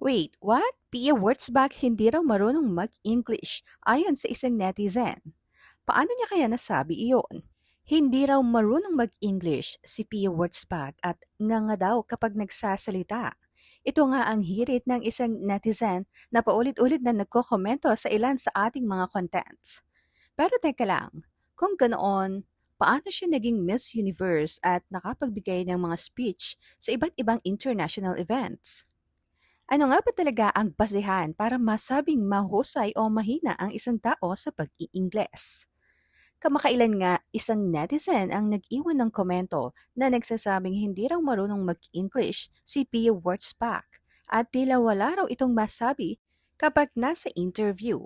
Wait, what? Pia Wurtzbach hindi raw marunong mag-English ayon sa isang netizen. Paano niya kaya nasabi iyon? Hindi raw marunong mag-English si Pia Wurtzbach at nga daw kapag nagsasalita. Ito nga ang hirit ng isang netizen na paulit-ulit na nagkokomento sa ilan sa ating mga contents. Pero teka lang, kung ganoon, paano siya naging Miss Universe at nakapagbigay ng mga speech sa iba't ibang international events? Ano nga ba talaga ang basehan para masabing mahusay o mahina ang isang tao sa pag-iingles? Kamakailan nga isang netizen ang nag-iwan ng komento na nagsasabing hindi raw marunong mag-English si Pia Wurtzbach at tila wala raw itong masabi kapag nasa interview.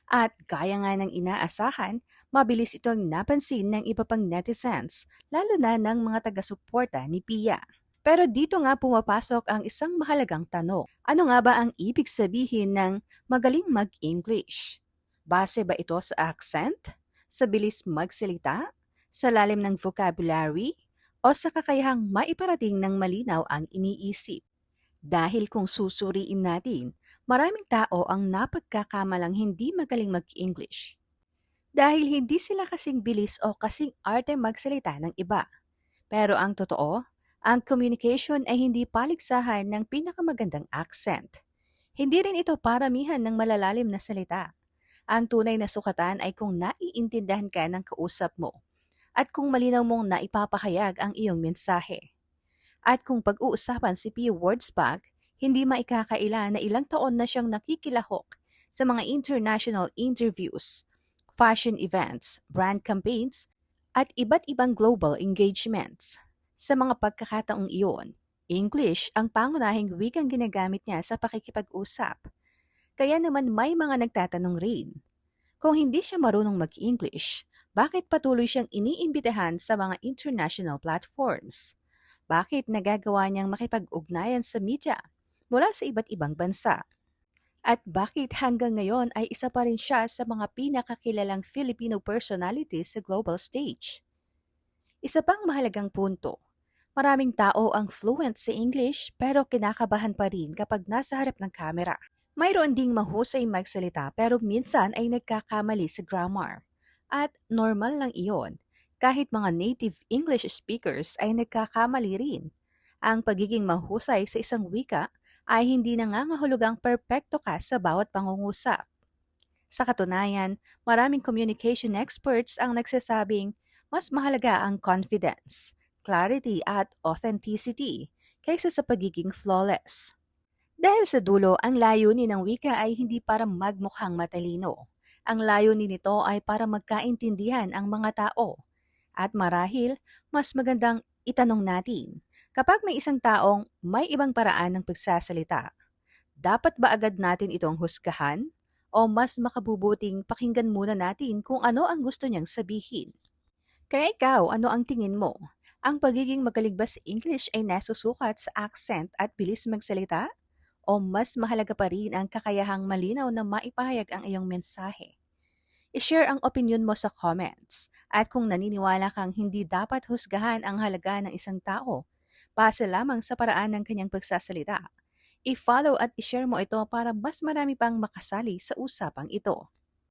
At gaya nga ng inaasahan, mabilis itong napansin ng iba pang netizens, lalo na ng mga taga-suporta ni Pia. Pero dito nga pumapasok ang isang mahalagang tanong. Ano nga ba ang ibig sabihin ng magaling mag-English? Base ba ito sa accent? Sa bilis magsalita? Sa lalim ng vocabulary? O sa kakayahang maiparating ng malinaw ang iniisip? Dahil kung susuriin natin, maraming tao ang napagkakamalang hindi magaling mag-English. Dahil hindi sila kasing bilis o kasing arte magsalita ng iba. Pero ang totoo, ang communication ay hindi paligsahan ng pinakamagandang accent. Hindi rin ito paramihan ng malalalim na salita. Ang tunay na sukatan ay kung naiintindihan ka ng kausap mo at kung malinaw mong naipapahayag ang iyong mensahe. At kung pag-uusapan si P. Wurtzbach, hindi maikakaila na ilang taon na siyang nakikilahok sa mga international interviews, fashion events, brand campaigns, at iba't ibang global engagements. Sa mga pagkakataong iyon, English ang pangunahing wikang ginagamit niya sa pakikipag-usap. Kaya naman may mga nagtatanong rin, kung hindi siya marunong mag-English, bakit patuloy siyang iniimbitahan sa mga international platforms? Bakit nagagawa niyang makipag-ugnayan sa media mula sa iba't ibang bansa? At bakit hanggang ngayon ay isa pa rin siya sa mga pinakakilalang Filipino personalities sa global stage? Isa pang mahalagang punto, maraming tao ang fluent sa English pero kinakabahan pa rin kapag nasa harap ng kamera. Mayroon ding mahusay magsalita pero minsan ay nagkakamali sa grammar. At normal lang iyon. Kahit mga native English speakers ay nagkakamali rin. Ang pagiging mahusay sa isang wika ay hindi nangangahulugang perpekto ka sa bawat pangungusap. Sa katunayan, maraming communication experts ang nagsasabing mas mahalaga ang confidence, clarity at authenticity kaysa sa pagiging flawless. Dahil sa dulo, ang layunin ng wika ay hindi para magmukhang matalino. Ang layunin nito ay para magkaintindihan ang mga tao. At marahil, mas magandang itanong natin, kapag may isang taong may ibang paraan ng pagsasalita, dapat ba agad natin itong husgahan? O mas makabubuting pakinggan muna natin kung ano ang gusto niyang sabihin? Kaya ikaw, ano ang tingin mo? Ang pagiging magaling ba sa English ay nasusukat sa accent at bilis magsalita? O mas mahalaga pa rin ang kakayahang malinaw na maipahayag ang iyong mensahe? I-share ang opinion mo sa comments. At kung naniniwala kang hindi dapat husgahan ang halaga ng isang tao, base lamang sa paraan ng kanyang pagsasalita, i-follow at i-share mo ito para mas marami pang makasali sa usapang ito.